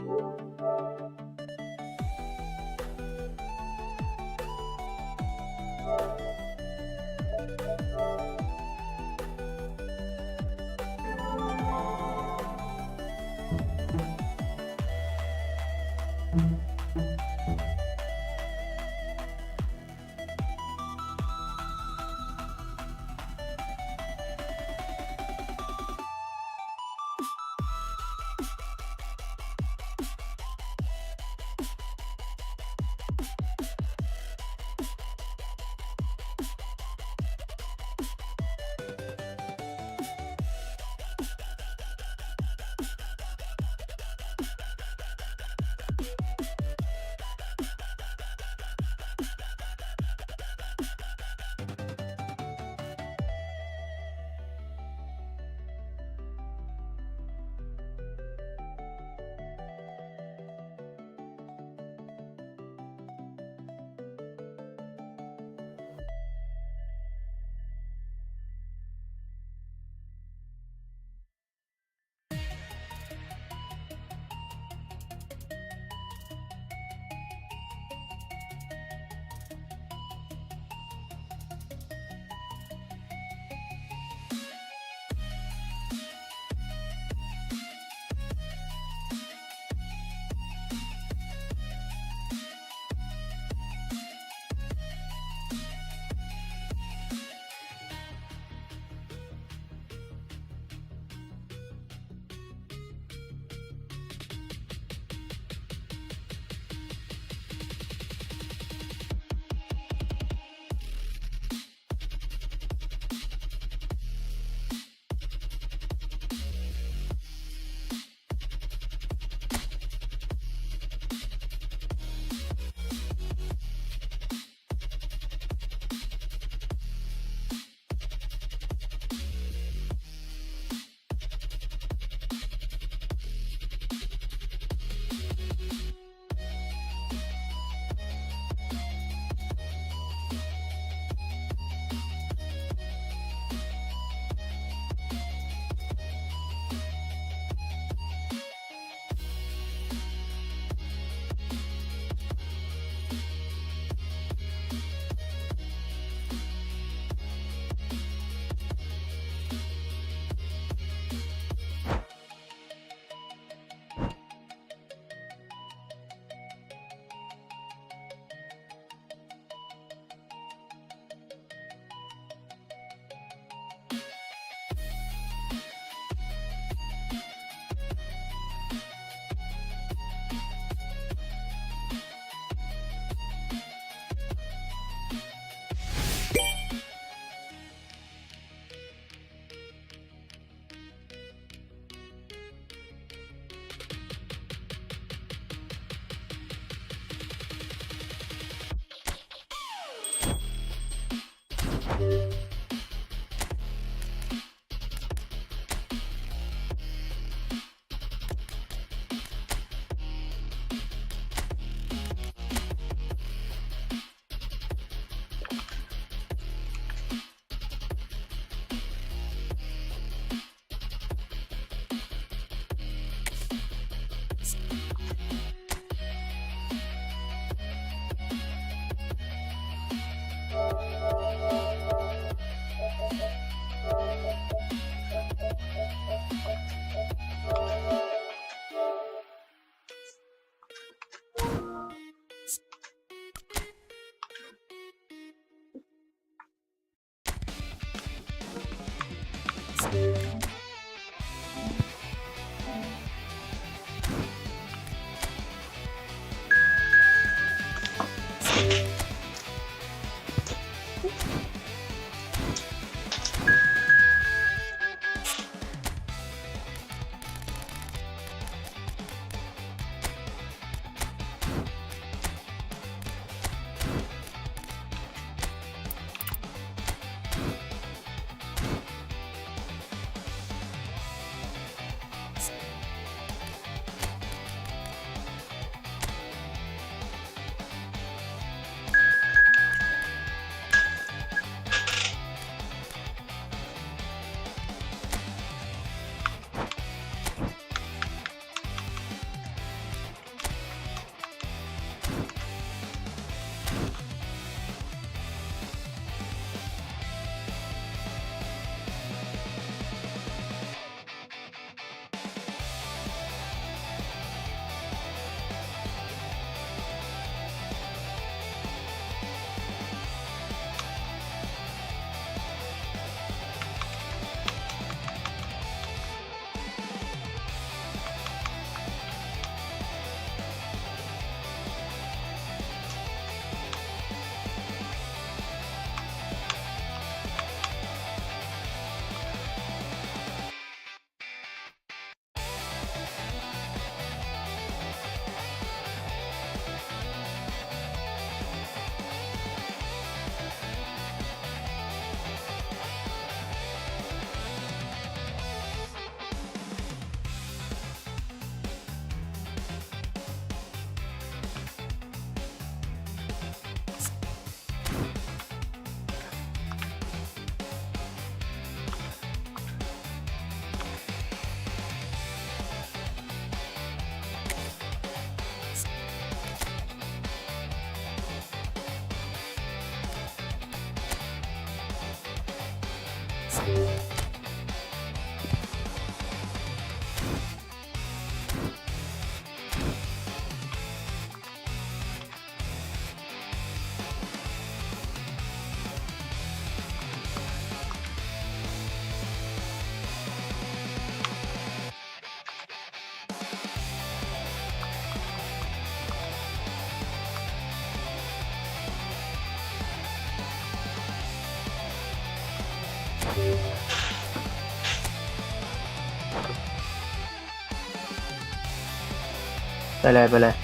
ค ไปเลยไปเลย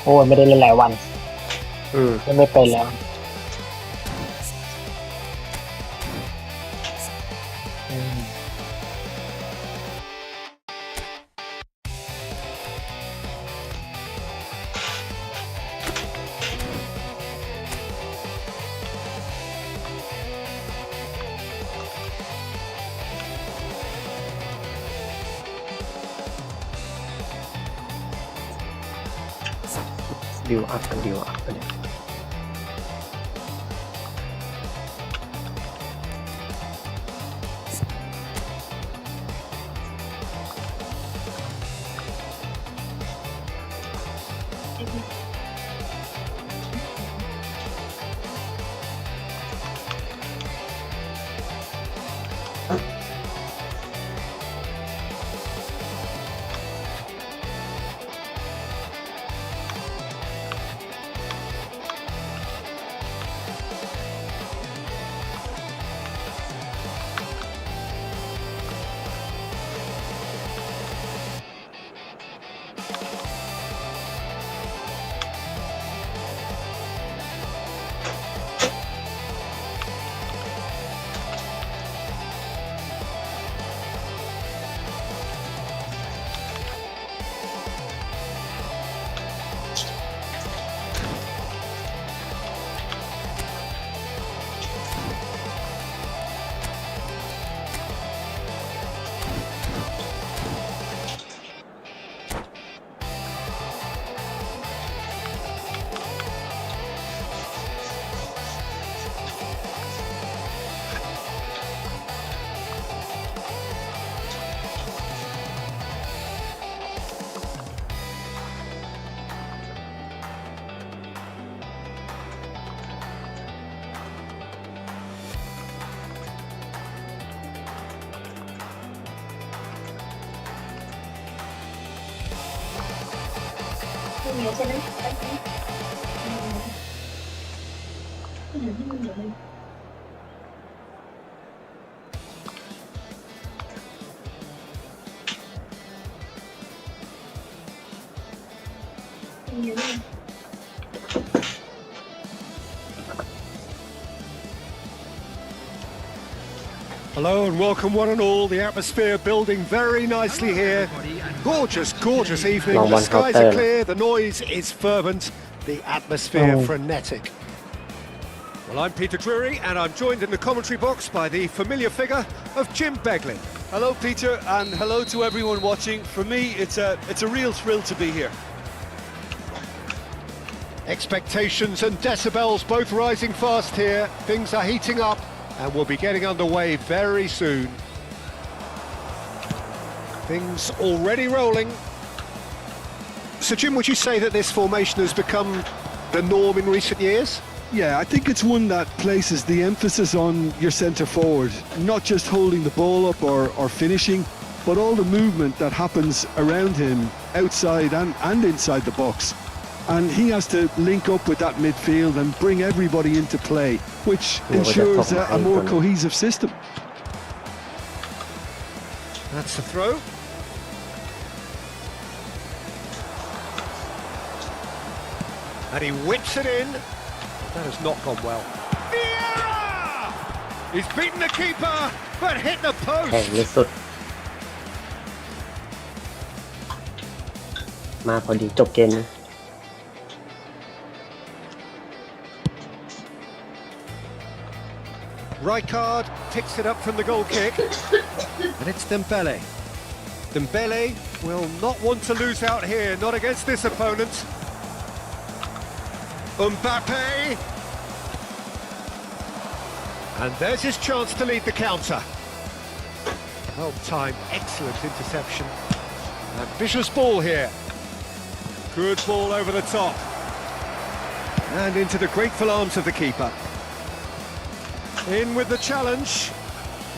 โอ้ยไม่ได้เล่นหลายวันไม่เป็นแล้วดิวอัพกันดิวอัพกันเนี่ยใช่ไหมที่มันอยู่เลยHello and welcome one and all. The atmosphere building very nicely here. Gorgeous, gorgeous evening. The skies are clear, the noise is fervent, the atmosphere frenetic. Well, I'm Peter Drury and I'm joined in the commentary box by the familiar figure of Jim Beglin. Hello Peter and hello to everyone watching. For me it's a real thrill to be here. Expectations and decibels both rising fast here. Things are heating up and we'll be getting underway very soon. Things already rolling. So Jim, would you say that this formation has become the norm in recent years? Yeah, I think it's one that places the emphasis on your centre forward, not just holding the ball up or finishing, but all the movement that happens around him outside and inside the box. And he has to link up with that midfield and bring everybody into play, which ensures a more cohesive system. That's the throw. And he whips it in. That has not gone well. Vieira! He's beaten the keeper, but hit the แข่ง post. ที่สุดมาพอดีจบเกมนะ Rijkaard picks it up from the goal kick. And it's Dembele. Dembele will not want to lose out here, not against this opponent. Mbappe. And there's his chance to lead the counter. Well timed, excellent interception. Ambitious ball here. Good ball over the top. And into the grateful arms of the keeper. In with the challenge.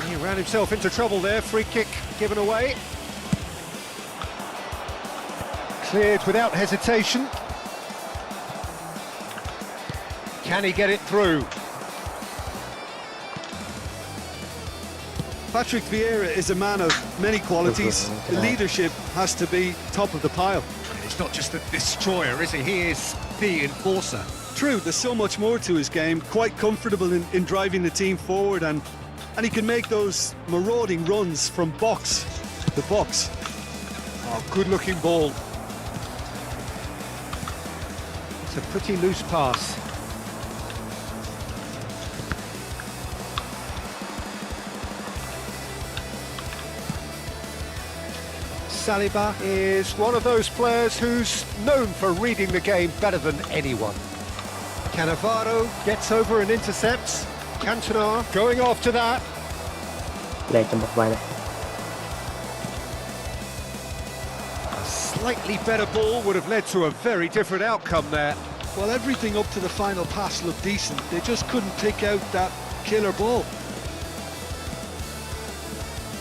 He ran himself into trouble there. Free kick given away. Cleared without hesitation. Can he get it through? Patrick Vieira is a man of many qualities. The leadership has to be top of the pile. He's not just a destroyer, is he? He is the enforcer. True, there's so much more to his game, quite comfortable in driving the team forward, and he can make those marauding runs from box to box. Oh, good looking ball. It's a pretty loose pass. Saliba is one of those players who's known for reading the game better than anyone. Cannavaro gets over and intercepts. Cantona going after that. แรงจะบอกไว้เลย A slightly better ball would have led to a very different outcome there. Well, everything up to the final pass looked decent. They just couldn't pick out that killer ball.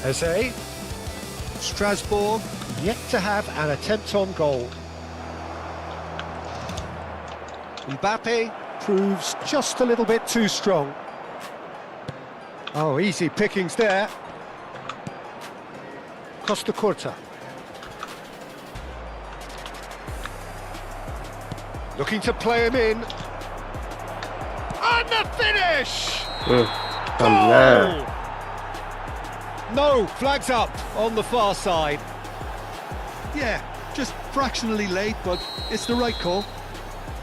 Eze. Strasbourg yet to have an attempt on goal. Mbappe proves just a little bit too strong. Oh, easy pickings there. Costa Curta. Looking to play him in. And the finish! ทำหน้า No, flags up on the far side. Yeah, just fractionally late, but it's the right call.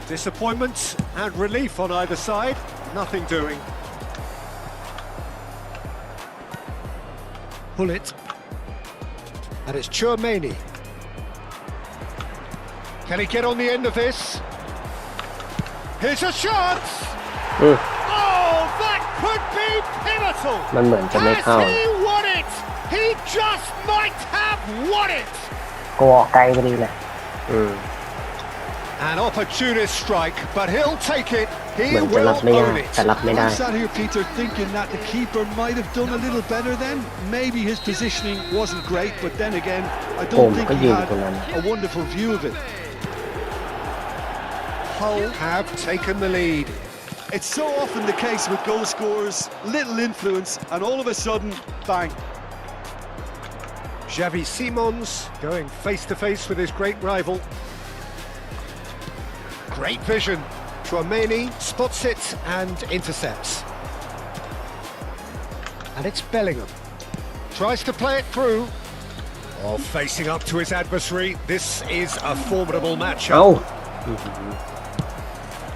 Disappointment and relief on either side. Nothing doing. Pull it. And it's Chouameni. Can he get on the end of this? Here's a shot! Oh, that could be pivotal! มันเหมือนจะไม่ Has เข้า he won it? He just might have won it! กูออกไกลพอดีเลย An opportunist strike, but he'll take it. He เหมือนจะ will รับไม่ได้ own it. แต่รับไม่ได้ I sat here, Peter, thinking that the keeper might have done a little better then. Maybe his positioning wasn't great, but then again, I don't think he had a wonderful view of it. Hull have taken the lead. It's so often the case with goal scorers, little influence, and all of a sudden, bang. Xavi Simons going face to face with his great rival. Great vision. Chouameni spots it and intercepts. And it's Bellingham. Tries to play it through. Oh, facing up to his adversary. This is a formidable matchup. เอ้า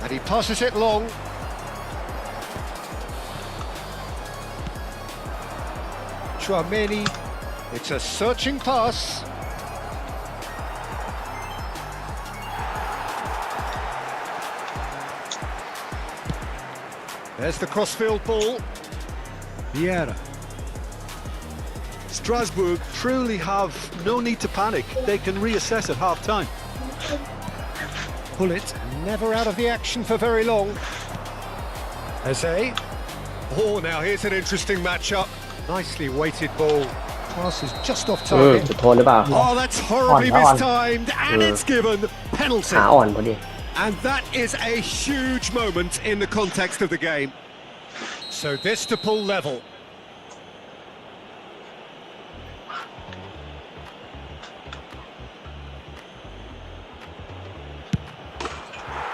And he passes it long. Chouameni. It's a searching pass. There's the crossfield ball. Vieira. Strasbourg truly have no need to panic. They can reassess at half time. Pull it, never out of the action for very long. Eze. Oh, now here's an interesting matchup. Nicely weighted ball. Pass is just off จุ target. ดโทษหรือเปล่า Oh, that's horribly mistimed, and it's given ขา penalty. อ่อนพอดี And that is a huge moment in the context of the game. So this to pull level.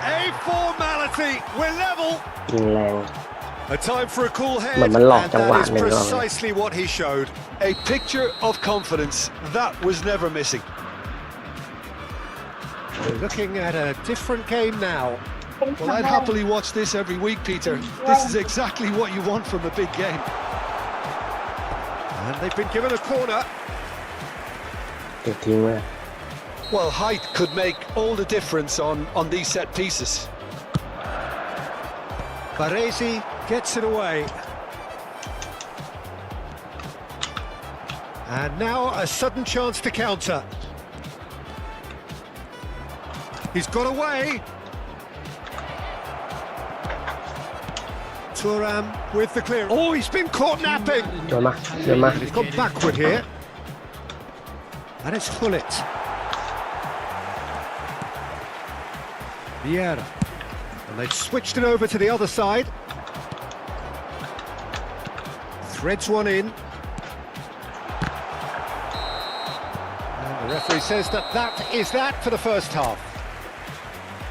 A formality. We're level. ยิงแรง A time for a cool head, Mà and mình lọt trong that quả is này rồi. precisely what he showed. A picture of confidence that was never missing. We're looking at a different game now. Well, I'd happily watch this every week, Peter. This is exactly what you want from a big game. And they've been given a corner. เตะทิ้งเลย Well, height could make all the difference on these set pieces. Baresi gets it away. And now a sudden chance to counter. He's got away. Thuram with the clear. Oh, he's been caught napping. เดินมาเดินมา And he's gone backward here. And it's Hullet. Vieira. And they've switched it over to the other side. Threads one in. And the referee says that is that for the first half.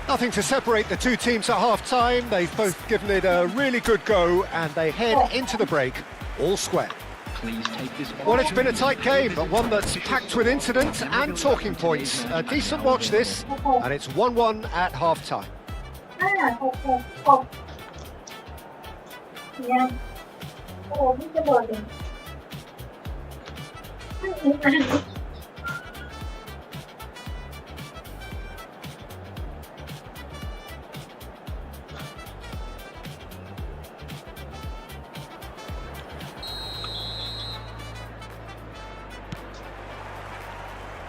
Nothing to separate the two teams at half-time. They've both given it a really good go, and they head into the break all square. Well, it's been a tight game, but one that's packed with incident and talking points. A decent watch this, and it's 1-1 at half-time. เนี่ยโอ้พี่จะโดดเลยไม่มีอะไร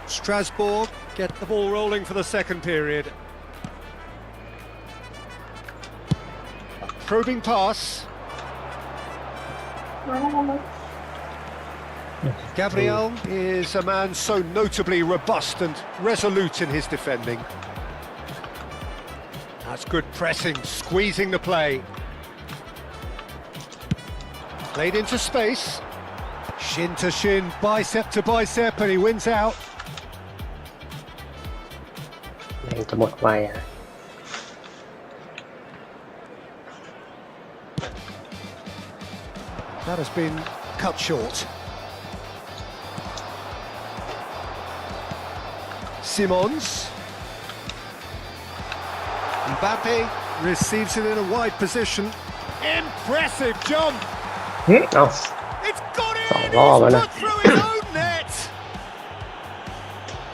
Strasbourg get the ball rolling for the second period. Probing pass. มาแล้วมั้ง Gabriel is a man so notably robust and resolute in his defending. That's good pressing, squeezing the play. Played into space. Shin to shin, bicep to bicep, and he wins out. แรงจะหมดไวอะ That has been cut short. Simons. Mbappe receives it in a wide position. Impressive jump. เอ้า It's got in. สองรอบแล้ว He's นะ put through his own net.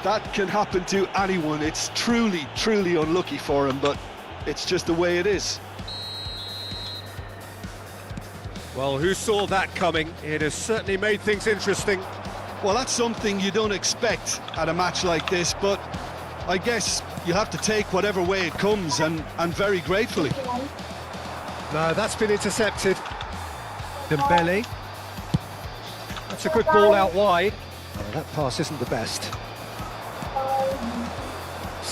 That can happen to anyone. It's truly, truly unlucky for him, but it's just the way it is. Well, who saw that coming? It has certainly made things interesting. Well, that's something you don't expect at a match like this, but I guess you have to take whatever way it comes, and very gratefully. No, that's been intercepted. Dembele. That's a good ball out wide. Oh, that pass isn't the best.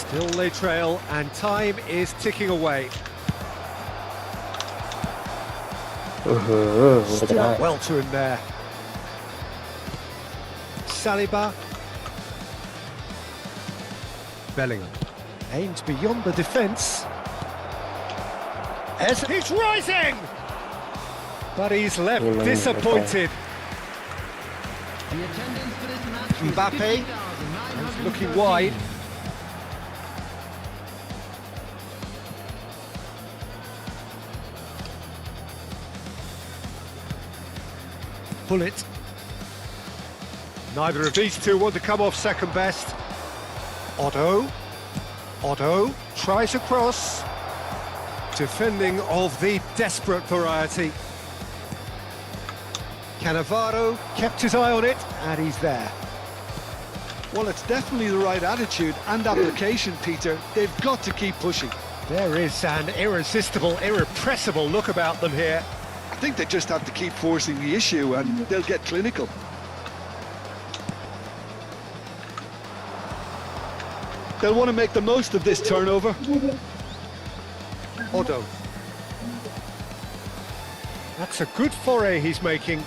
Still they trail, and time is ticking away. อือหือมันจะได้ Stood up well to him there. Saliba. Bellingham aims beyond the defence. As he's rising, but he's left disappointed. Mbappe is looking wide. Pull it. Neither of these two want to come off second best. Otto tries across. Defending of the desperate variety. Cannavaro kept his eye on it, and he's there. Well, it's definitely the right attitude and application, Peter. They've got to keep pushing. There is an irresistible, irrepressible look about them here. I think they just have to keep forcing the issue and they'll get clinical. They'll want to make the most of this turnover. Odo. That's a good foray he's making.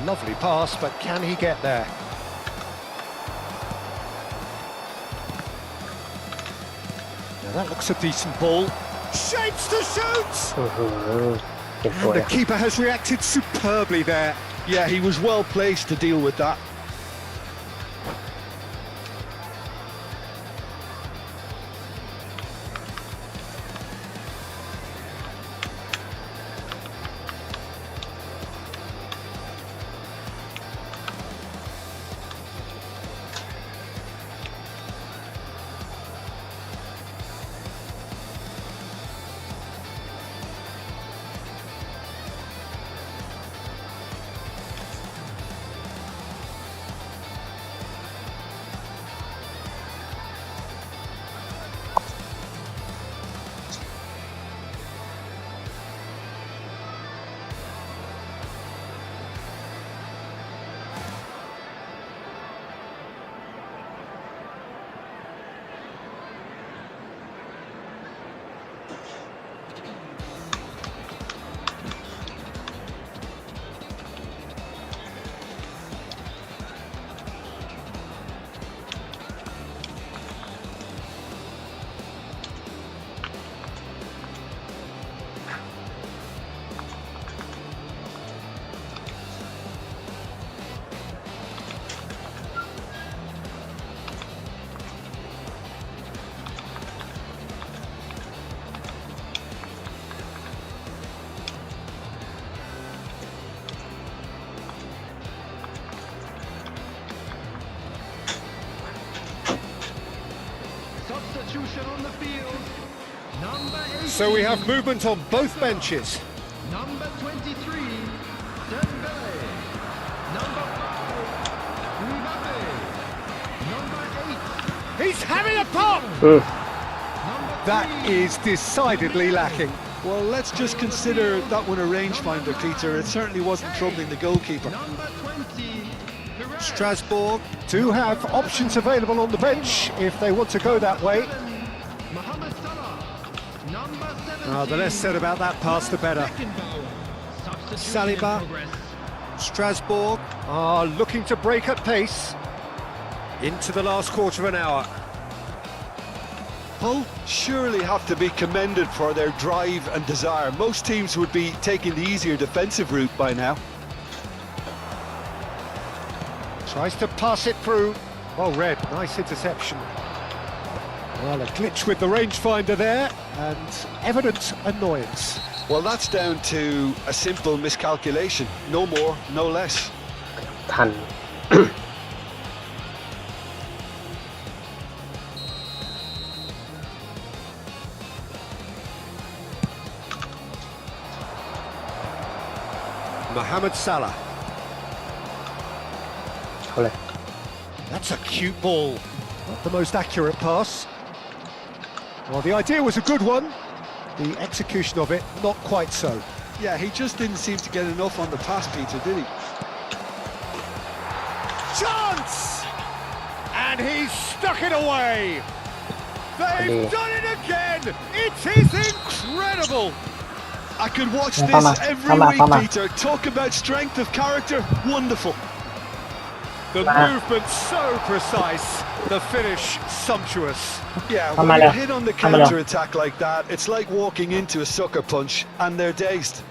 Lovely pass, but can he get there? Now that looks a decent ball. Shapes to shoot! เก็บตัว And the keeper has reacted superbly there. Yeah, he was well placed to deal with that. Substitution on the field. Number 18. So we have movement on both benches. Number 23, Dembele. Number 5, Mbappe. Number 8. He's having a pop! Number That 3. is decidedly lacking. Well, let's just consider that one a rangefinder, Peter. It certainly wasn't troubling the goalkeeper. Number 20, Perez. Strasbourg do have options available on the bench if they want to go that way. Mohamed Salah. Number 17. The less said about that pass, the better. Beckenbauer. Substitution in Saliba. progress. Strasbourg are looking to break at pace into the last quarter of an hour. Hull surely have to be commended for their drive and desire. Most teams would be taking the easier defensive route by now. Tries to pass it through. Well read, nice interception. Well, a glitch with the rangefinder there and evident annoyance. Well, that's down to a simple miscalculation. No more, no less. ทัน Mohamed Salah. เขาเลย That's a cute ball. Not the most accurate pass. Well, the idea was a good one. The execution of it, not quite so. Yeah, he just didn't seem to get enough on the pass, Peter, did he? Chance! And he's stuck it away. They've done it again. It is incredible. I could watch Yeah, this Pama, every Pama, week, Pama. Peter. Talk about strength of character. Wonderful. The Pama. movement so precise, the finish sumptuous. Yeah, Pama when you le. hit on the Pama le. counter-attack like that, it's like walking into a sucker punch, and they're dazed.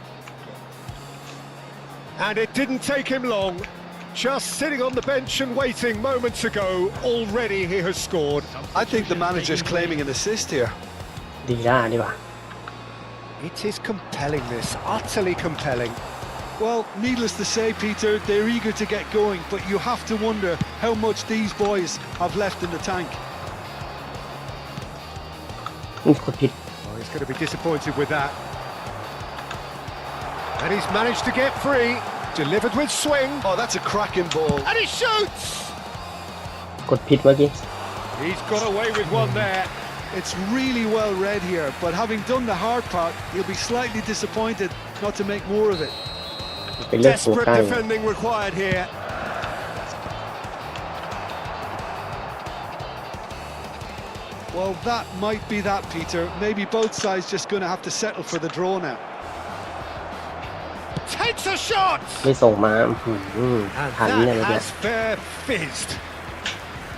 And it didn't take him long. Just sitting on the bench and waiting moments ago, already he has scored. I think the manager's claiming an assist here. ดีด้าดีกว่า It is compelling, this, utterly compelling. Well, needless to say, Peter, they're eager to get going, but you have to wonder how much these boys have left in the tank. กดผิด Oh, he's going to be disappointed with that. And he's managed to get free. Delivered with swing. Oh, that's a cracking ball. And he shoots! กดผิดเมื่อกี้ He's got away with one there. It's really well read here, but having done the hard part, he'll be slightly disappointed not to make more of it. เป็นเลือกตัว Desperate ใกล้ defending required here. Well, that might be that, Peter. Maybe both sides just going to have to settle for the draw now. Takes a shot! ไม่ส่งมาAnd ทันเนี่ย that เมื่อกี้ has fair fizzed.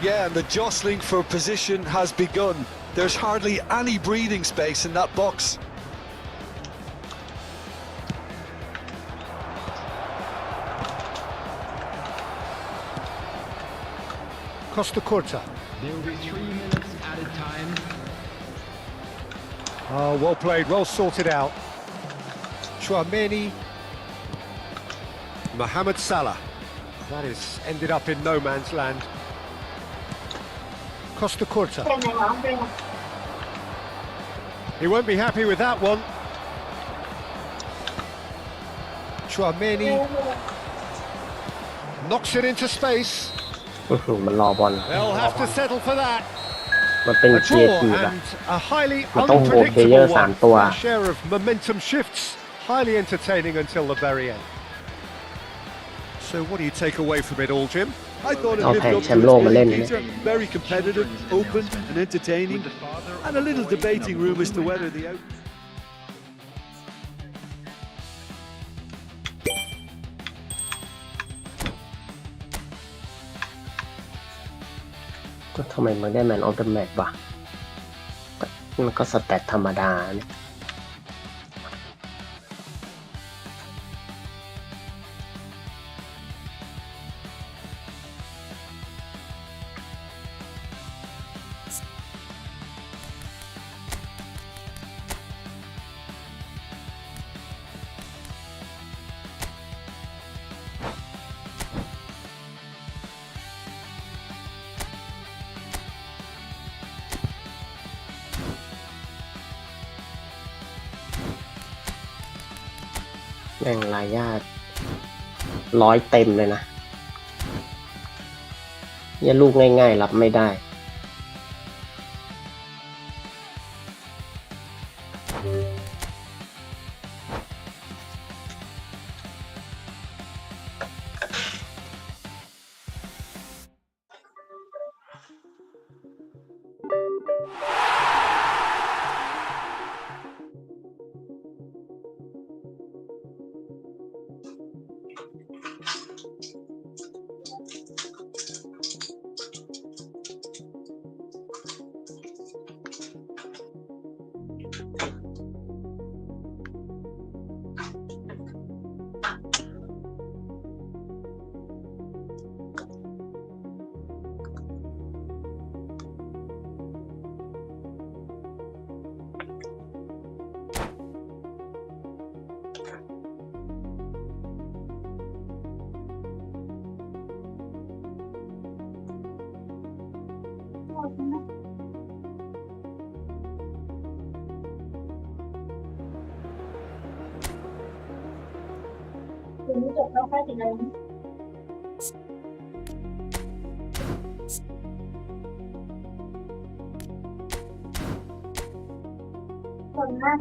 Yeah, and the jostling for position has begun. There's hardly any breathing space in that box. Costa Curta. There will be 3 minutes added time. Oh, well played, well sorted out. Chouameni. Mohamed Salah. That is ended up in no man's land. Costa Curta. เป็นไงวะเป็นไง He won't be happy with that one. Chouameni knocks it into space. มันรอบอล They'll have to settle for that. มันเป็น A เกียร์ draw ทีอะ and a highly มันต้องโหวตเพลเยอ unpredictable ร์สาม one. ตัว A share of momentum shifts, highly entertaining until the very end. So what do you take away from it all, Jim? I thought it Okay, lived up to Chamlo its mà lên billing, đấy. Peter. Very competitive, open and entertaining, and a little debating room as to whether the out. ก็ทำไมมันได้แมนออฟเดอะแมตช์วะมันก็สแตทธรรมดาเนี่ยแม่งรายญาติ100เต็มเลยนะเนี่ยลูกง่ายๆรับไม่ได้เดี๋ยวนี้จบแล้วค่อยติดอะไรนะคนมาก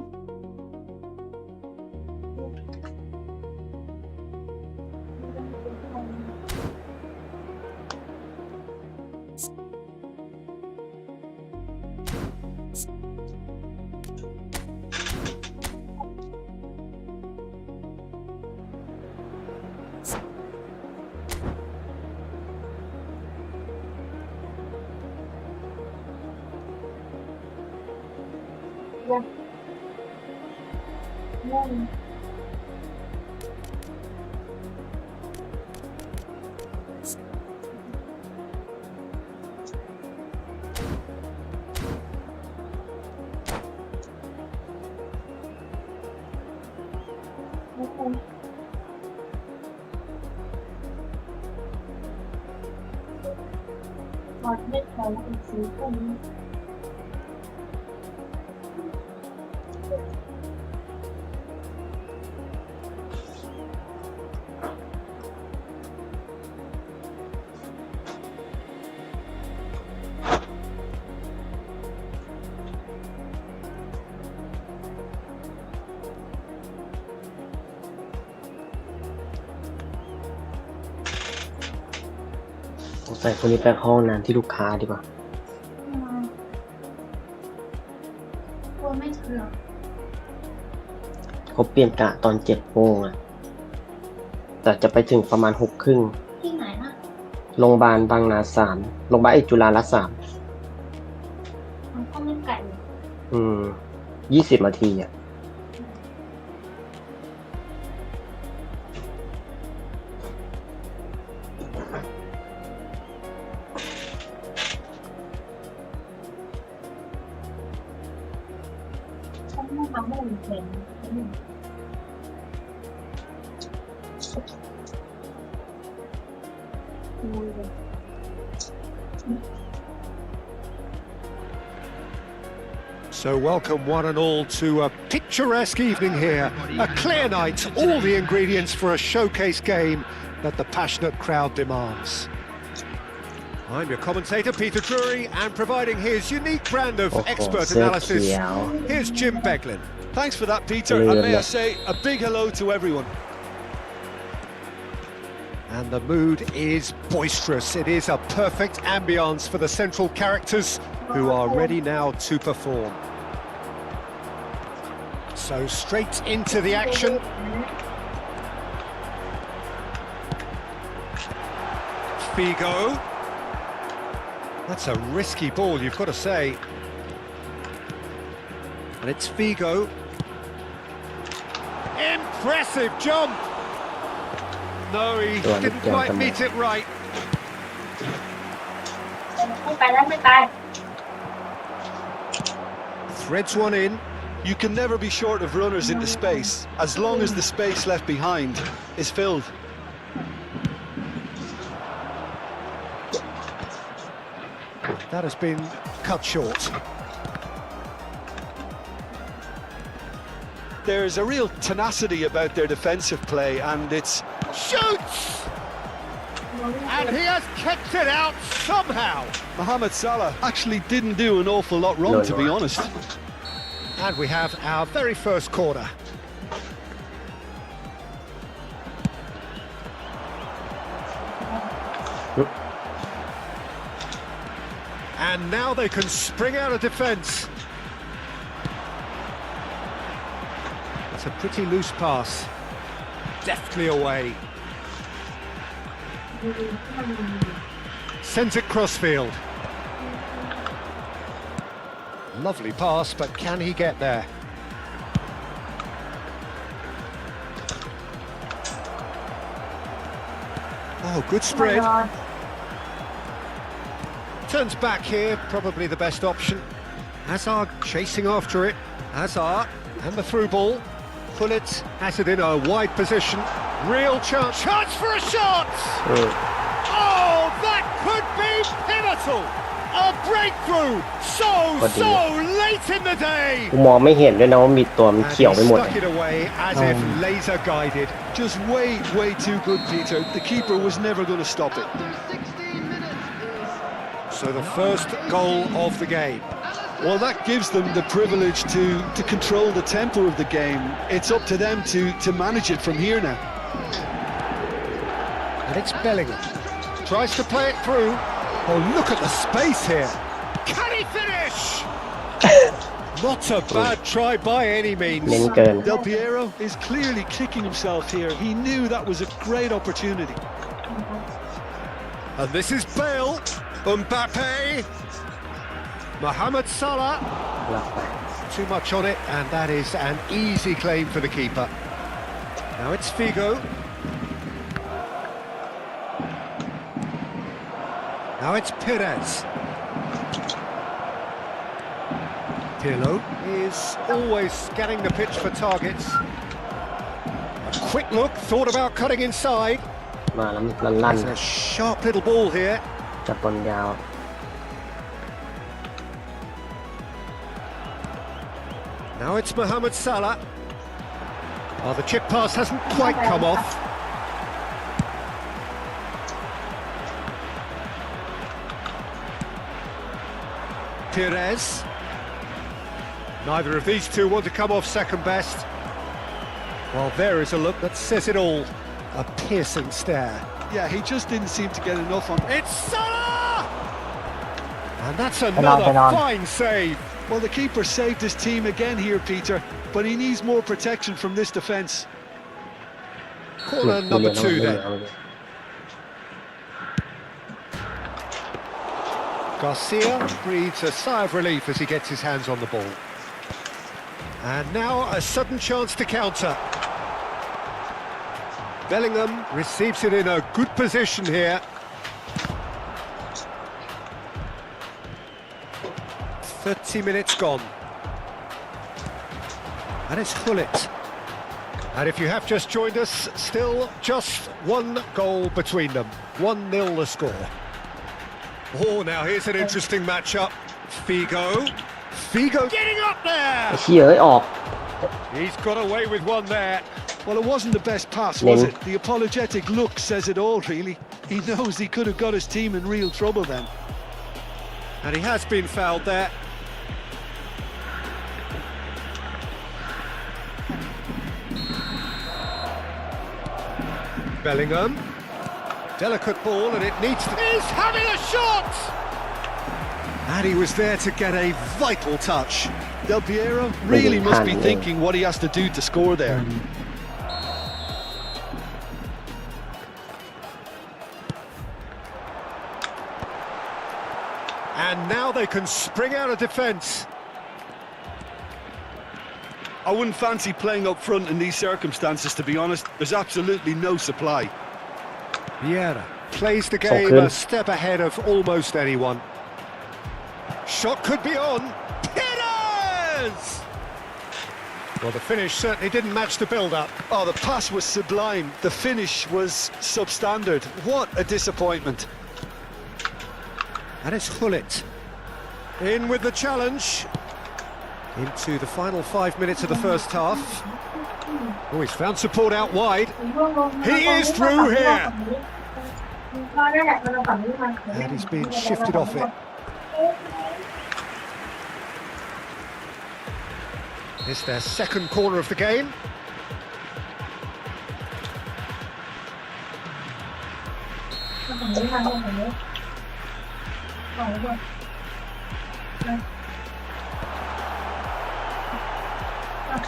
ยังยังไม่เป็นหมดไม่พอแล้วอีก4 คน งสัยคนนี้ไปห้องน้ำที่ลูกค้าดีกว่า กลัวไม่ถึงหรอก เขาเปลี่ยนกะตอน7 โมงอะแต่จะไปถึงประมาณ6:30ที่ไหนนะ โรงพยาบาลบางนา3โรงพยาบาลจุฬารัตน์3มันก็ไม่ไกล 20 นาทีอะฉันไม่ทำให้มันเห็น So welcome one and all to a picturesque evening here. A clear night, all the ingredients for a showcase game that the passionate crowd demands. I'm your commentator, Peter Drury, and providing his unique brand of โอ้โห expert เสื้อ analysis, เขียว here's Jim Beglin. Thanks for that, Peter, and may I say a big hello to everyone. And the mood is boisterous. It is a perfect ambience for the central characters who are ready now to perform. So straight into the action. Figo. That's a risky ball, you've got to say. And it's Figo. Impressive jump. No, he didn't quite meet it right. ไม่ไปแล้วไม่ไป Threads one in. You can never be short of runners into space, as long as the space left behind is filled. That has been cut short. There's a real tenacity about their defensive play, and it's Shoots! And he has kept it out somehow. Mohamed Salah actually didn't do an awful lot wrong, to be honest. And we have our very first corner. And now they can spring out of defence. It's a pretty loose pass. Deftly away. Sends it crossfield. Lovely pass, but can he get there? Oh, good spread. Turns back here, probably the best option. Hazard chasing after it. Hazard, and the through ball. Pullet has it in a wide position. Real chance. Chance for a shot! Oh, that could be pivotal! A breakthrough! So late in the day! กูมองไม่เห็นด้วยนะว่ามีตัวมันเขียวไปหมด stuck it away as if laser guided. Just way too good, Peter. The keeper was never going to stop it. So the first goal of the game. Well, that gives them the privilege to control the tempo of the game. It's up to them to manage it from here now. And it's Bellingham. Tries to play it through. Oh, look at the space here. Can he finish? Not a bad try by any means. เน้นเกิน Del Piero is clearly kicking himself here. He knew that was a great opportunity. And this is Bale. Mbappe. Mohamed Salah. หลับไป Too much on it, and that is an easy claim for the keeper. Now it's Figo. Now it's Perez. Pirlo is always scanning the pitch for targets. A quick look, thought about cutting inside. มาแล้วมันลั่น There's a sharp little ball here. จับบอลยาว Now it's Mohamed Salah. Oh, the chip pass hasn't quite come off. Perez. Neither of these two want to come off second best. Well, there is a look that says it all. A piercing stare. Yeah, he just didn't seem to get enough on. It's Salah! And that's on, another turn on. fine save. Well, the keeper saved his team again here, Peter, but he needs more protection from this defence. Corner number 2 then. Garcia breathes a sigh of relief as he gets his hands on the ball. And now a sudden chance to counter. Bellingham receives it in a good position here. 30 minutes gone. And it's Hullet. And if you have just joined us, still just one goal between them. 1-0 the score. Oh, now here's an interesting matchup. Figo getting up ไอ้ there! เชี่ยเอ้ยออก He's got away with one there. Well, it wasn't the best pass, was it? The apologetic look says it all, really. He knows he could have got his team in real trouble then. And he has been fouled there. Bellingham. Delicate ball and it needs to... He's having a shot! And he was there to get a vital touch. Del Piero really must be thinking what he has to do to score there. And now they can spring out of defence. I wouldn't fancy playing up front in these circumstances, to be honest. There's absolutely no supply. Vieira plays the game a step ahead of almost anyone. Shot could be on. Pires! Well, the finish certainly didn't match the build-up. Oh, the pass was sublime. The finish was substandard. What a disappointment. And it's Hullet. In with the challenge. Into the final 5 minutes of the first half. Oh, he's found support out wide. He is through here. And he's been shifted off it. It's their second corner of the game.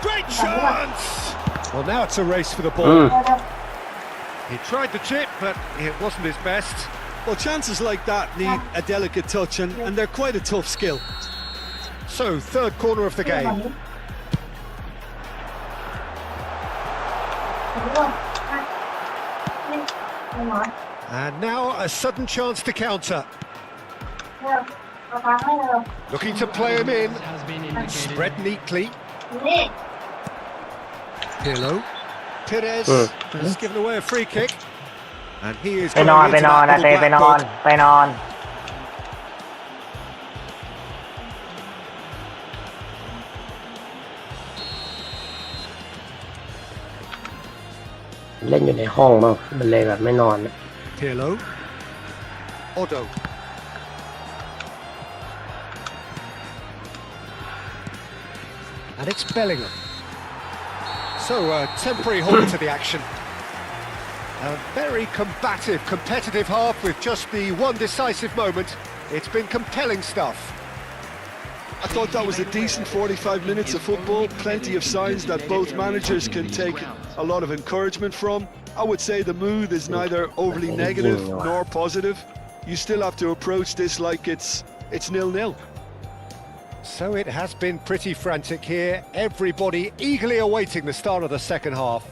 Great chance! Well, now it's a race for the ball. He tried the chip, but it wasn't his best. Well, chances like that need a delicate touch, and they're quite a tough skill. So, third corner of the game. And now a sudden chance to counter. Looking to play him in. Spread neatly. Pirlo. Perez has given away a free kick. And he is ไปนอนไปนอนนะเต้ไปนอนไปนอน เล่นอยู่ในห้องมั้งมันเลยแบบไม่นอนนะ Pirlo. Otto. And it's Bellingham. So a temporary halt to the action. A very combative, competitive half with just the one decisive moment. It's been compelling stuff. I thought that was a decent 45 minutes of football. Plenty of signs that both managers can take a lot of encouragement from. I would say the mood is neither overly negative nor positive. You still have to approach this like it's 0-0. So it has been pretty frantic here. Everybody eagerly awaiting the start of the second half.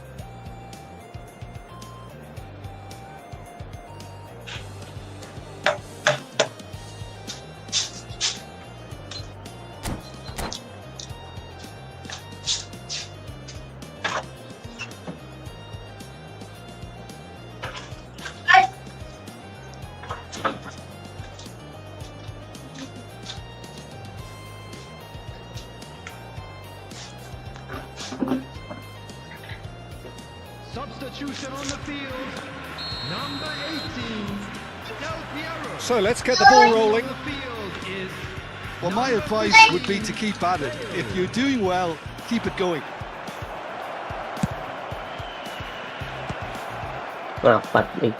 Substitution on the field. Number 18, Del Piero. So let's get the ball rolling. The field is Well, my advice would be to keep at it. If you're doing well, keep it going. ปัดอีก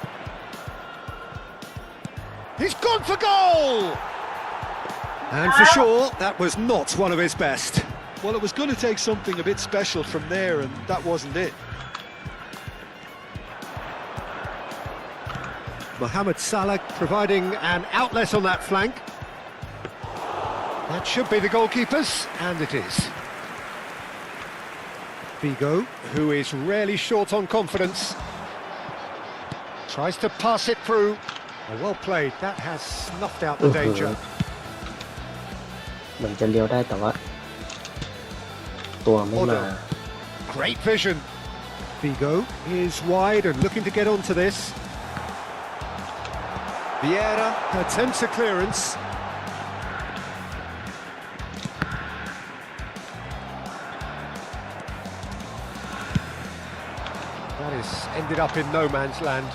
He's gone for goal! And for sure, that was not one of his best. Well, it was going to take something a bit special from there, and that wasn't it. Mohamed Salah providing an outlet on that flank. That should be the goalkeeper's, and it is. Figo, who is rarely short on confidence, tries to pass it through. Oh, well played. That has snuffed out the danger. เหมือนจะเลี้ยวได้แต่ว่าตัวไม่มา Great vision. Figo is wide and looking to get onto this. Vieira attempts a clearance. That is ended up in no man's land.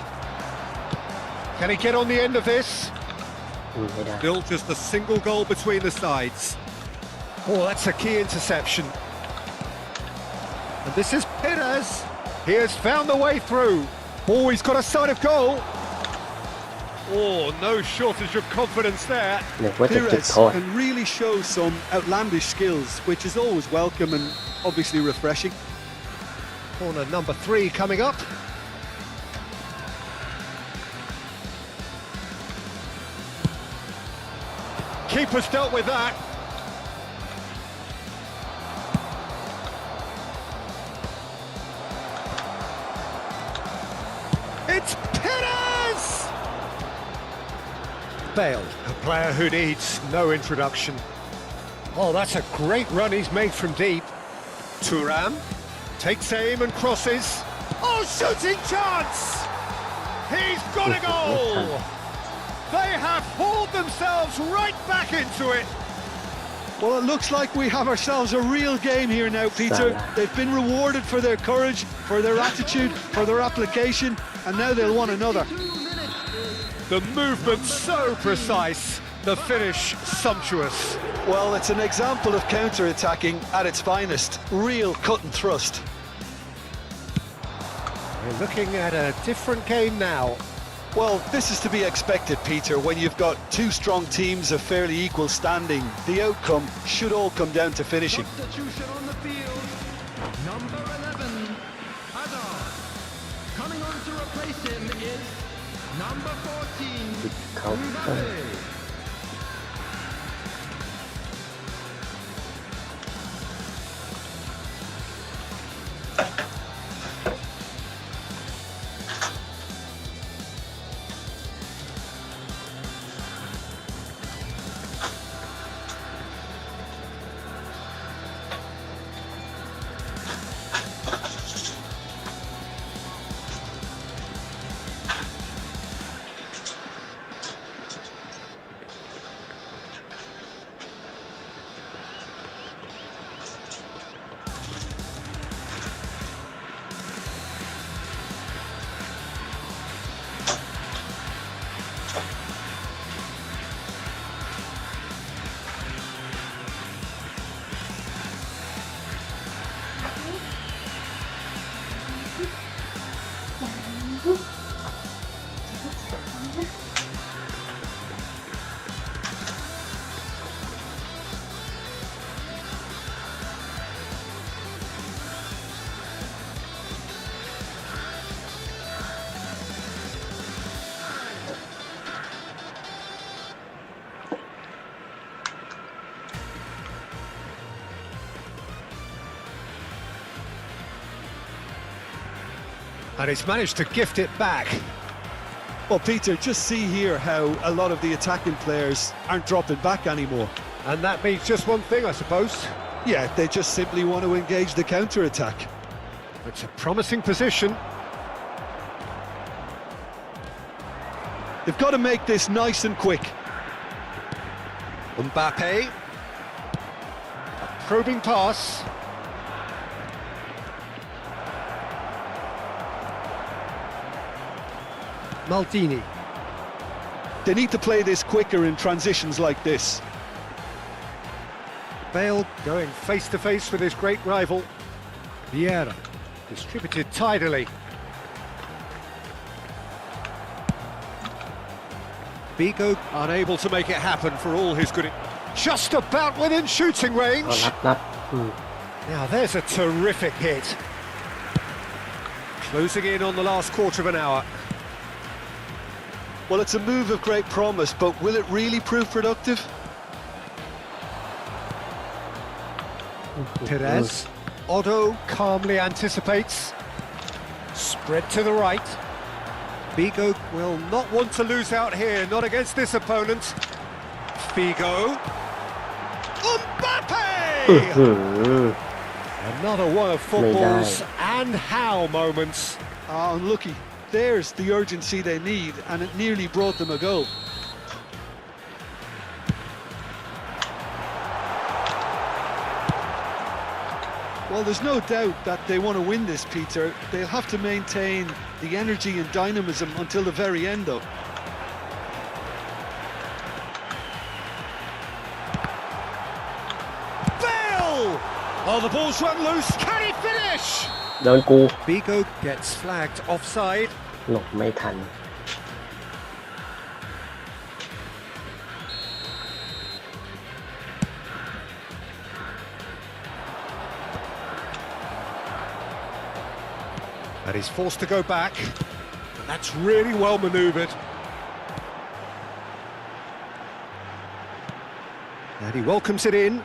Can he get on the end of this? ไม่ได้ Still just a single goal between the sides. Oh, that's a key interception. And this is Perez. He has found the way through. Oh, he's got a sight of goal. Oh, no shortage of confidence there. นึกว่าจะจุด Perez โทษ can really show some outlandish skills, which is always welcome and obviously refreshing. Corner number 3 coming up. Keeper's dealt with that. It's Perez! Bale, a player who needs no introduction. Oh, that's a great run he's made from deep. Thuram takes aim and crosses. Oh, shooting chance! He's got a goal! They have hauled themselves right back into it. Well, it looks like we have ourselves a real game here now, Peter. Salah. They've been rewarded for their courage, for their attitude, for their application, and now they'll want another. The movement so precise, the finish sumptuous. Well, it's an example of counter-attacking at its finest. Real cut and thrust. We're looking at a different game now. Well, this is to be expected, Peter. When you've got two strong teams of fairly equal standing, the outcome should all come down to finishing. Substitution on the field. Number 11, Hazard. Coming on to replace him is number 14, เขาเออ Mbappe. And he's managed to gift it back. Well, Peter, just see here how a lot of the attacking players aren't dropping back anymore. And that means just one thing, I suppose. Yeah, they just simply want to engage the counter-attack. It's a promising position. They've got to make this nice and quick. Mbappe. A probing pass. Maldini. They need to play this quicker in transitions like this. Bale going face to face with his great rival. Vieira distributed tidily. Bigo unable to make it happen for all his good. Just about within shooting ก็ range. รับ Now there's a terrific hit. Closing in on the last quarter of an hour. Well, it's a move of great promise, but will it really prove productive? Perez. Otto calmly anticipates. Spread to the right. Bigo will not want to lose out here, not against this opponent. Figo. Mbappe! หือ Another one of football's and how moments. Unlucky. There's the urgency they need, and it nearly brought them a goal. Well, there's no doubt that they want to win this, Peter. They'll have to maintain the energy and dynamism until the very end, though. Bale! Oh, the ball's run loose. Can he finish? โดนกู Bigo gets flagged offside. หลบไม่ทัน And he's forced to go back. That's really well manoeuvred. And he welcomes it in.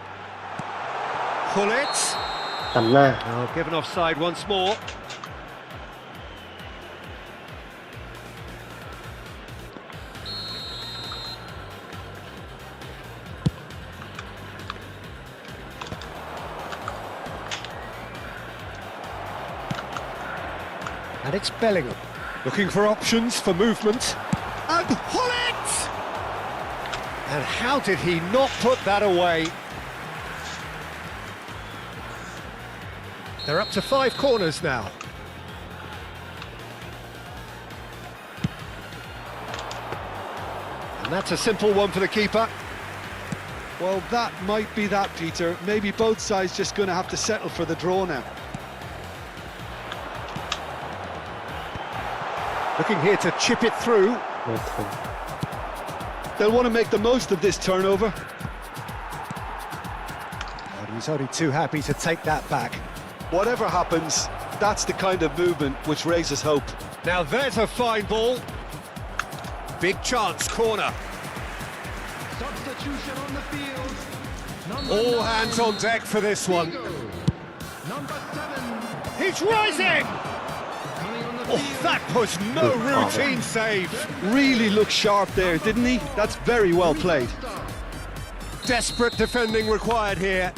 Pull it. ตำหน้า Now given offside once more. And it's Bellingham, looking for options for movement. And pull it! And how did he not put that away? They're up to 5 corners now. And that's a simple one for the keeper. Well, that might be that, Peter. Maybe both sides just going to have to settle for the draw now. Looking here to chip it through. ไม่ถึง They'll want to make the most of this turnover. And he's only too happy to take that back. Whatever happens, that's the kind of movement which raises hope. Now there's a fine ball. Big chance, corner. Substitution on the field. All hands on deck for this one. Number 7. He's rising! Coming on the Oh, field. that was no routine save. Really looked sharp there, didn't he? That's very well played. Desperate defending required here.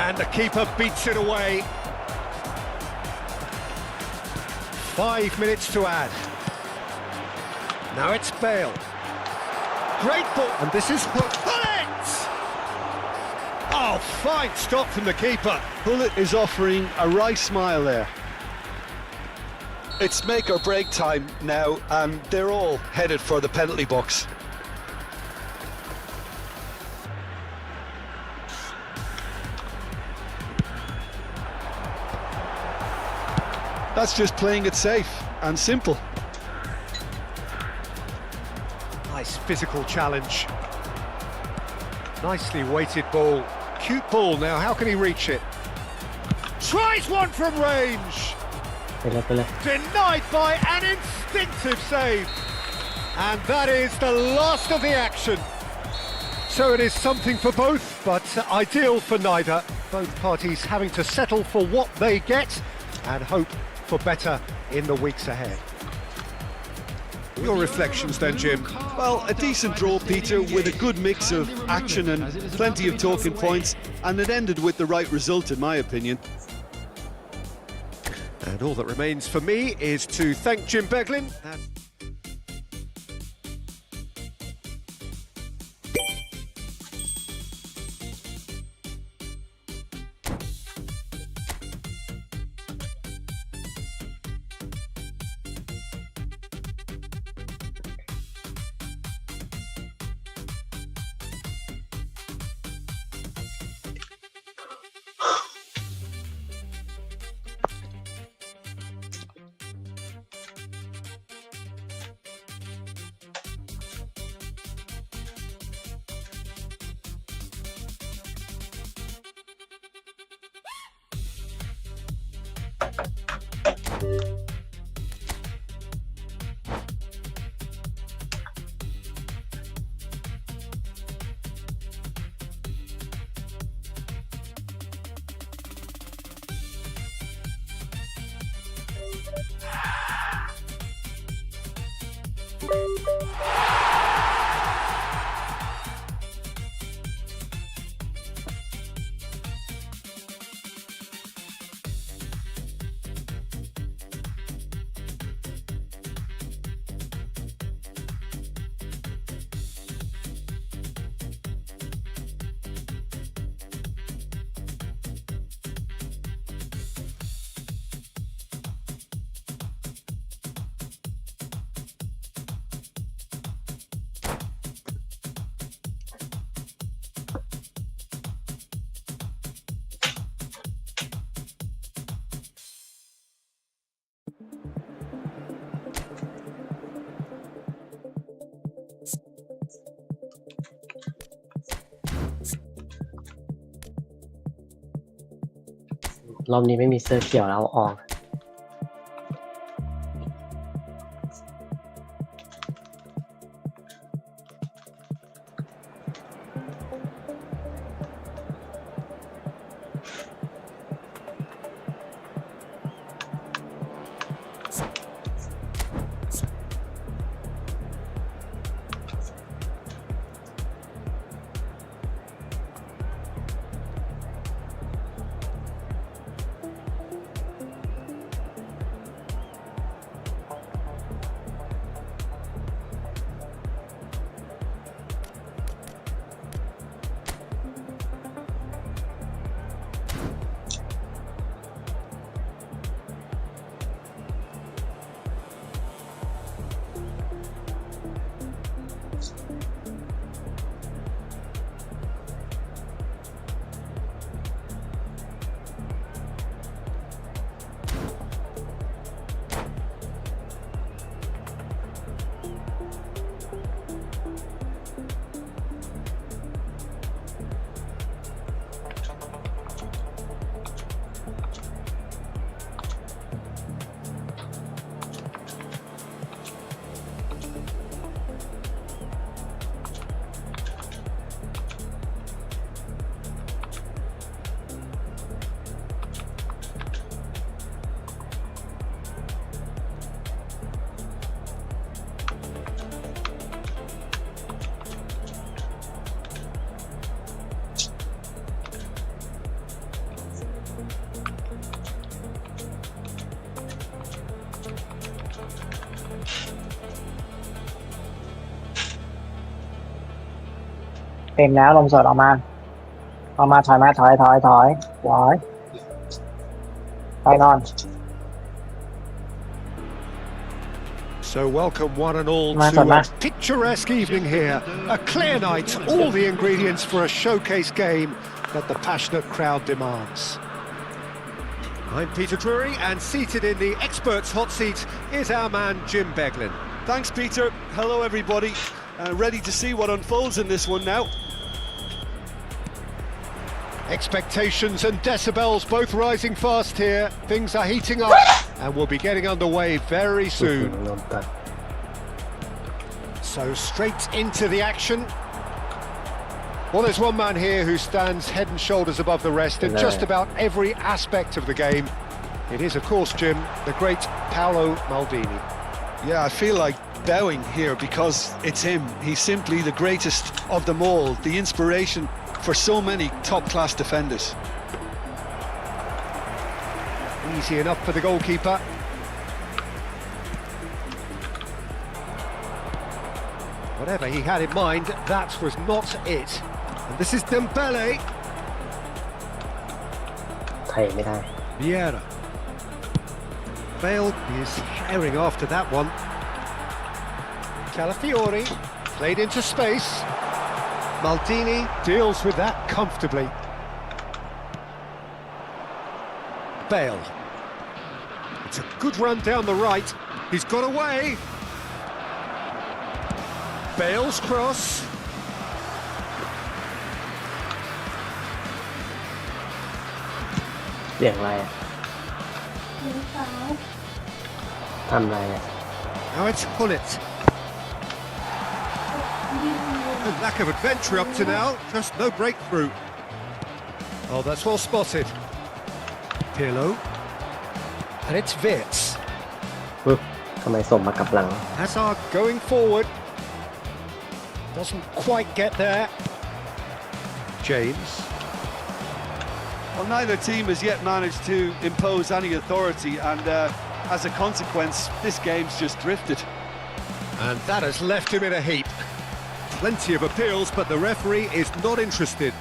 And the keeper beats it away. 5 minutes to add. Now it's Bale. Great ball. And this is Bullet! Oh, fine stop from the keeper. Bullet is offering a wry smile there. It's make or break time now, and they're all headed for the penalty box. That's just playing it safe and simple. Nice physical challenge. Nicely weighted ball. Cute ball now, how can he reach it? Tries one from range. ไปเลยไปเลย Denied by an instinctive save. And that is the last of the action. So it is something for both, but ideal for neither. Both parties having to settle for what they get and hope for better in the weeks ahead. Your reflections then, Jim? Well, a decent draw, Peter, with a good mix of action and plenty of talking points, and it ended with the right result, in my opinion. And all that remains for me is to thank Jim Beglin. รอบนี้ไม่มีเสื้อเขียวแล้วเอาออก เต็มแล้วลมสดออกมาถอยมาถอยไปนอน So welcome one and all Nice to one, a Matt. picturesque evening here. A clear night, all the ingredients for a showcase game that the passionate crowd demands. I'm Peter Drury, and seated in the experts' hot seat is our man Jim Beglin. Thanks, Peter. Hello, everybody. Ready to see what unfolds in this one now. Expectations and decibels both rising fast here. Things are heating up and we'll be getting underway very soon. So straight into the action. Well, there's one man here who stands head and shoulders above the rest in just about every aspect of the game. It is, of course, Jim, the great Paolo Maldini. Yeah, I feel like bowing here because it's him. He's simply the greatest of them all, the inspiration for so many top-class defenders. Easy enough for the goalkeeper. Whatever he had in mind, that was not it. And this is Dembele. ไทยไม่ได้ Vieira. Bale is herring after that one. Calafiori played into space. Maldini deals with that comfortably. Bale. It's a good run down the right. He's got away. Bale's cross. เสียงอะไรอะ นิ้วเท้า ทำอะไรอ่ะ Now it's Hullet. A lack of adventure up to now, just no breakthrough. Oh, that's well spotted. Pirlo. And it's Wirtz. ทำไมส่งมากับหลัง Hazard going forward. Doesn't quite get there. James. Well, neither team has yet managed to impose any authority, and as a consequence, this game's just drifted. And that has left him in a heap. Plenty of appeals, but the referee is not interested.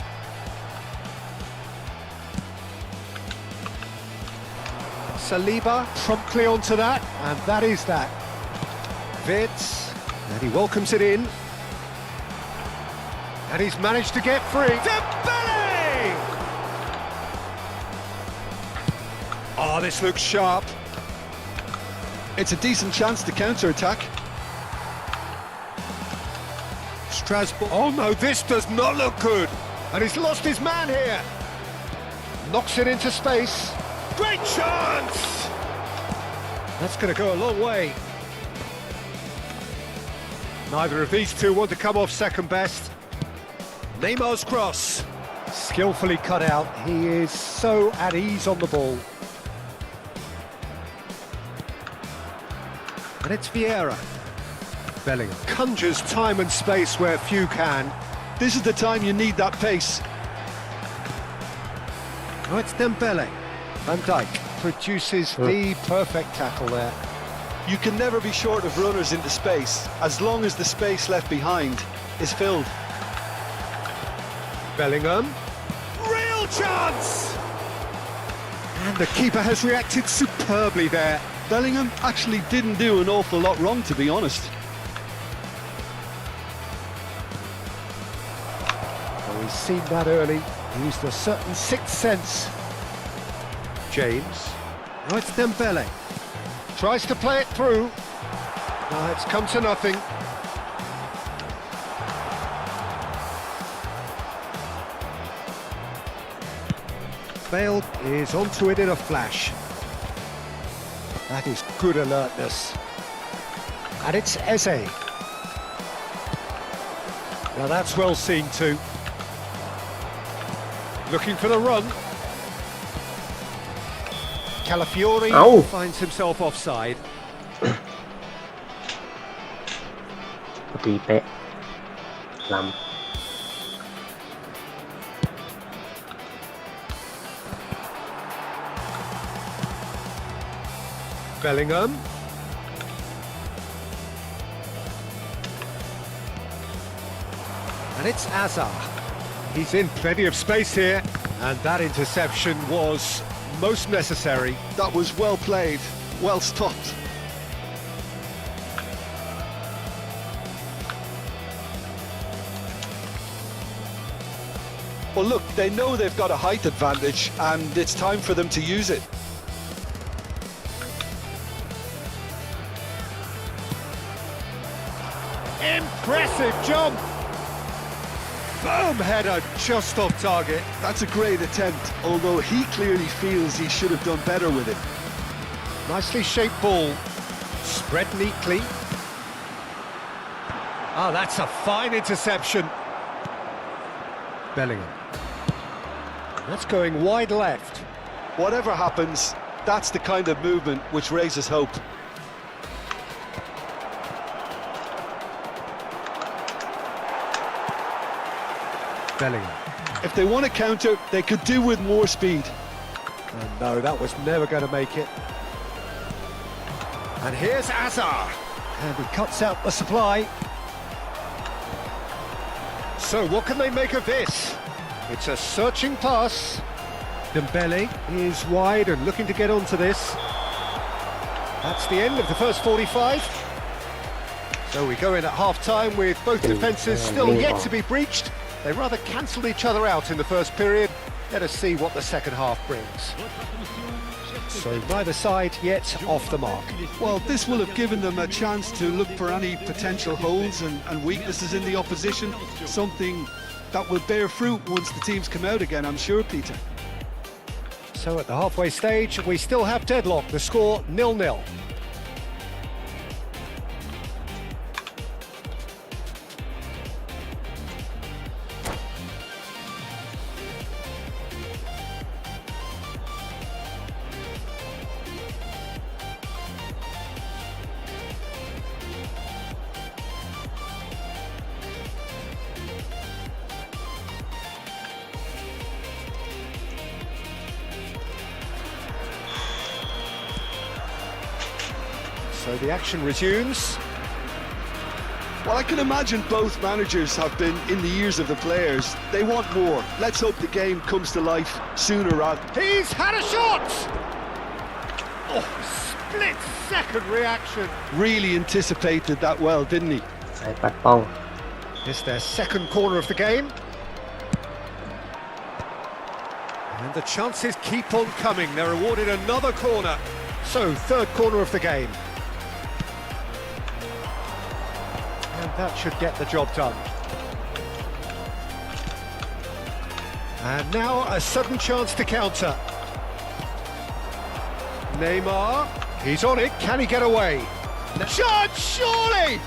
Saliba promptly onto that, and that is that. Wirtz, and he welcomes it in. And he's managed to get free. Dembele! Oh, this looks sharp. It's a decent chance to counter-attack. Strasbourg. Oh no, this does not look good. And he's lost his man here. Knocks it into space. Great chance! That's going to go a long way. Neither of these two want to come off second best. Neymar's cross. Skillfully cut out. He is so at ease on the ball. And it's Vieira. Bellingham conjures time and space where few can. This is the time you need that pace. Oh, it's Dembele. Van Dijk produces the perfect tackle there. You can never be short of runners into space, as long as the space left behind is filled. Bellingham. Real chance! And the keeper has reacted superbly there. Bellingham actually didn't do an awful lot wrong, to be honest. Well, he's seen that early. Used a certain sixth sense. James. Now it's Dembele. Tries to play it through. Now it's come to nothing. Bale is onto it in a flash. That is good alertness. And it's Eze. Now that's well seen too. Looking for the run. Calafiori finds himself offside. ตีเป๊ะล้ำ Bellingham. And it's Hazard. He's in plenty of space here, and that interception was most necessary. That was well played, well stopped. Well, look, they know they've got a height advantage, and it's time for them to use it. Impressive jump! Firm header just off target. That's a great attempt, although he clearly feels he should have done better with it. Nicely shaped ball. Spread neatly. Oh, that's a fine interception. Bellingham. That's going wide left. Whatever happens, that's the kind of movement which raises hope. Bellingham. If they want to counter, they could do with more speed. And no, that was never going to make it. And here's Hazard. And he cuts out the supply. So what can they make of this? It's a searching pass. Dembele is wide and looking to get onto this. That's the end of the first 45. So we go in at half-time with both defences still yet to be breached. They rather cancelled each other out in the first period. Let us see what the second half brings. So neither side yet off the mark. Well, this will have given them a chance to look for any potential holes and weaknesses in the opposition, something that will bear fruit once the teams come out again, I'm sure, Peter. So at the halfway stage, we still have deadlock. The score 0-0. So the action resumes. Well, I can imagine both managers have been in the ears of the players. They want more. Let's hope the game comes to life sooner rather. He's had a shot! Oh, split-second reaction. Really anticipated that well, didn't he? สายปัดป้อง It's their second corner of the game. And the chances keep on coming. They're awarded another corner. So, third corner of the game. And that should get the job done. And now a sudden chance to counter. Neymar, he's on it. Can he get away? Shot, surely!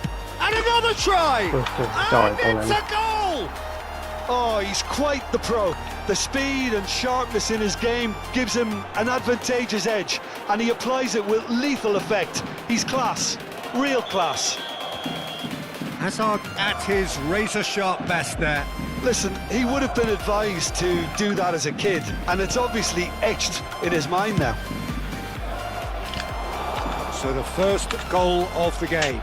And another try! จ่อย And ตรงนั้น it's a goal! Oh, he's quite the pro. The speed and sharpness in his game gives him an advantageous edge, and he applies it with lethal effect. He's class, real class. Hazard at his razor-sharp best there. Listen, he would have been advised to do that as a kid, and it's obviously etched in his mind now. So the first goal of the game.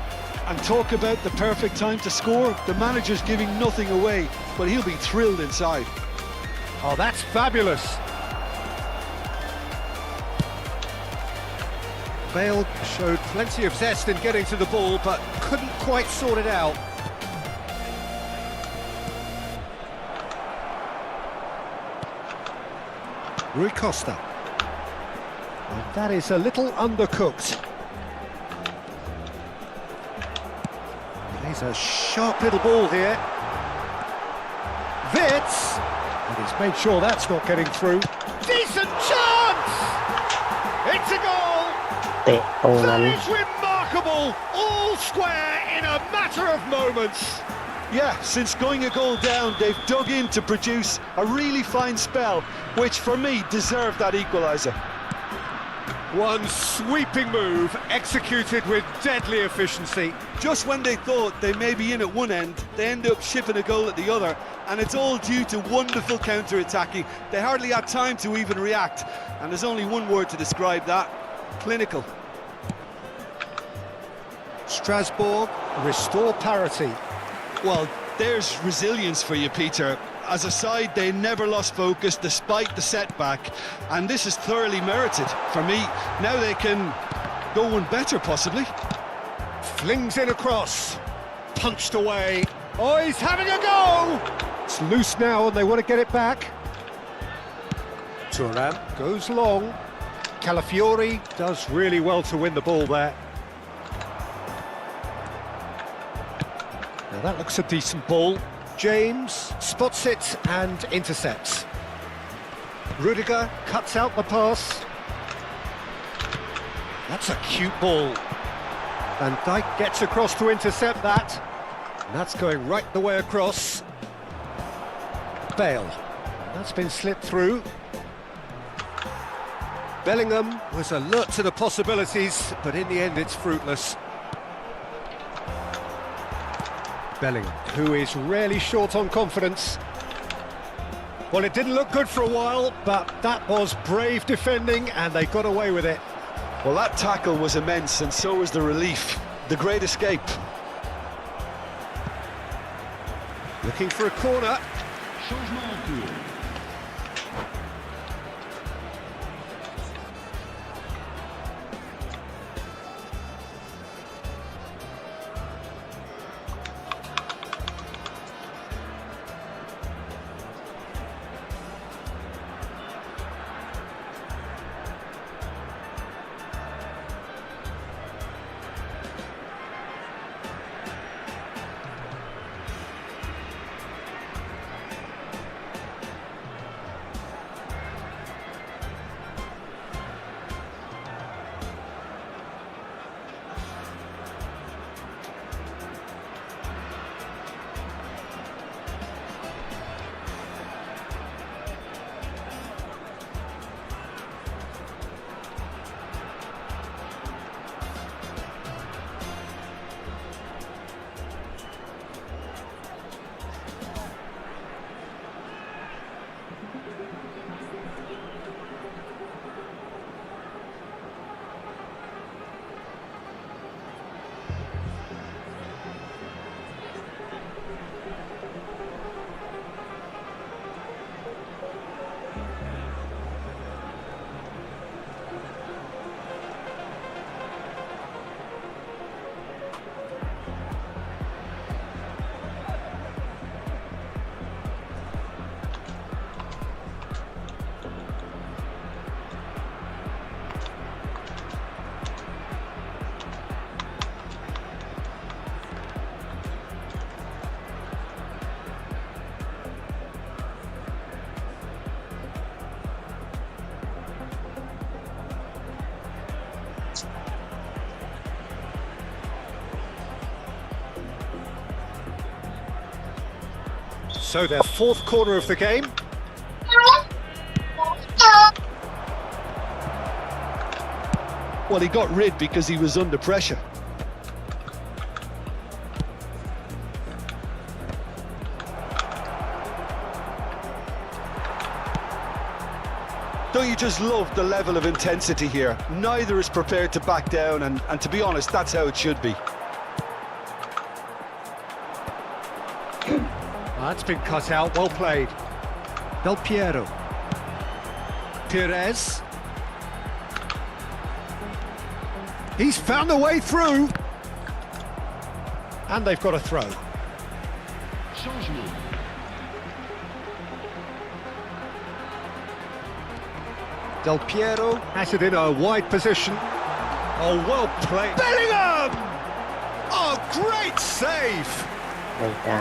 And talk about the perfect time to score. The manager's giving nothing away, but he'll be thrilled inside. Oh, that's fabulous. Bale showed plenty of zest in getting to the ball, but couldn't quite sort it out. Rui Costa. And that is a little undercooked. Plays a sharp little ball here. Vitz! And he's made sure that's not getting through. Decent chance! It's a goal! เตะตรงนั้น That is remarkable! All square in a matter of moments. Yeah, since going a goal down, they've dug in to produce a really fine spell, which for me deserved that equaliser. One sweeping move executed with deadly efficiency. Just when they thought they may be in at one end, they end up shipping a goal at the other, and it's all due to wonderful counter-attacking. They hardly had time to even react, and there's only one word to describe that: clinical. Strasbourg restore parity. Well, there's resilience for you, Peter. As a side, they never lost focus despite the setback, and this is thoroughly merited for me. Now they can go one better, possibly. Flings in across. Punched away. Oh, he's having a go! It's loose now and they want to get it back. Thuram goes long. Calafiori does really well to win the ball there. Now that looks a decent ball. James spots it and intercepts. Rudiger cuts out the pass. That's a cute ball. Van Dijk gets across to intercept that. And that's going right the way across. Bale. That's been slipped through. Bellingham was alert to the possibilities, but in the end it's fruitless. Bellingham, who is rarely short on confidence. Well, it didn't look good for a while, but that was brave defending and they got away with it. Well, that tackle was immense, and so was the relief. The great escape. Looking for a corner. So their fourth corner of the game. Well, he got rid because he was under pressure. Don't you just love the level of intensity here? Neither is prepared to back down, and to be honest, that's how it should be. That's been cut out, well played. Del Piero. Perez. He's found a way through. And they've got a throw. Changement. Del Piero has it in a wide position. Oh, well played. Bellingham! Oh, great save! ไม่ได้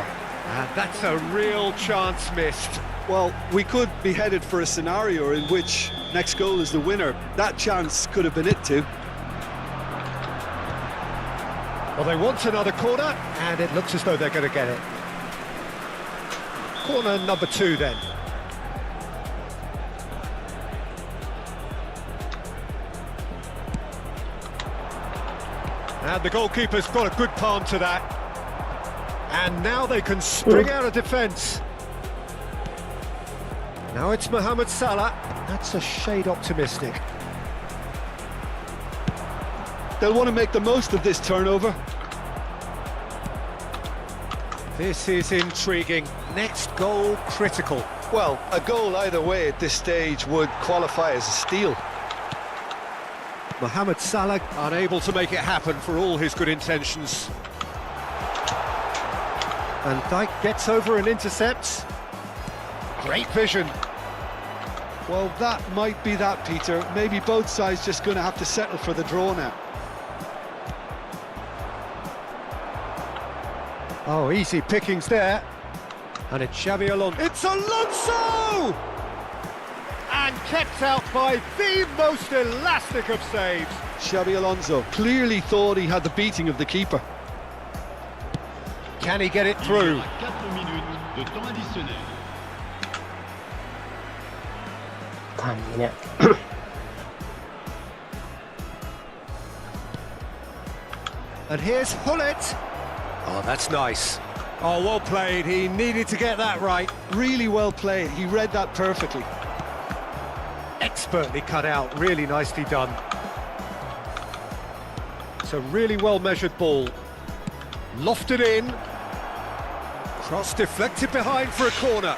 And that's a real chance missed. Well, we could be headed for a scenario in which next goal is the winner. That chance could have been it too. Well, they want another corner, and it looks as though they're going to get it. Corner number 2 then. And the goalkeeper's got a good palm to that. And now they can spring out of defence. Now it's Mohamed Salah. That's a shade optimistic. They'll want to make the most of this turnover. This is intriguing. Next goal critical. Well, a goal either way at this stage would qualify as a steal. Mohamed Salah unable to make it happen for all his good intentions. Van Dijk gets over and intercepts. Great vision. Well, that might be that, Peter. Maybe both sides just going to have to settle for the draw now. Oh, easy pickings there. And it's Xabi Alonso. It's Alonso! And kept out by the most elastic of saves. Xabi Alonso clearly thought he had the beating of the keeper. Can he get it through? 4 minutes de temps additionnel. ทันไหมเนี่ย And here's Hullet. Oh, that's nice. Oh, well played. He needed to get that right. Really well played. He read that perfectly. Expertly cut out. Really nicely done. It's a really well measured ball. Lofted in. Cross deflected behind for a corner.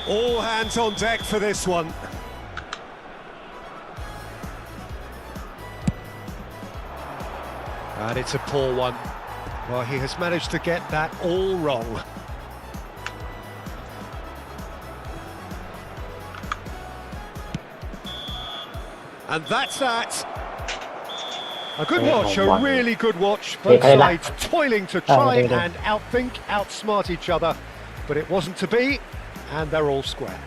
All hands on deck for this one. And it's a poor one. Well, he has managed to get that all wrong. And that's that. A good watch, a really good watch. Both sides toiling to try and outthink, outsmart each other. But it wasn't to be, and they're all square.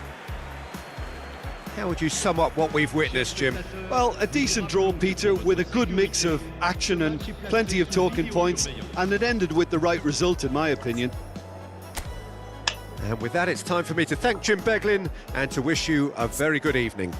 How would you sum up what we've witnessed, Jim? Well, a decent draw, Peter, with a good mix of action and plenty of talking points, and it ended with the right result, in my opinion. And with that, it's time for me to thank Jim Beglin and to wish you a very good evening.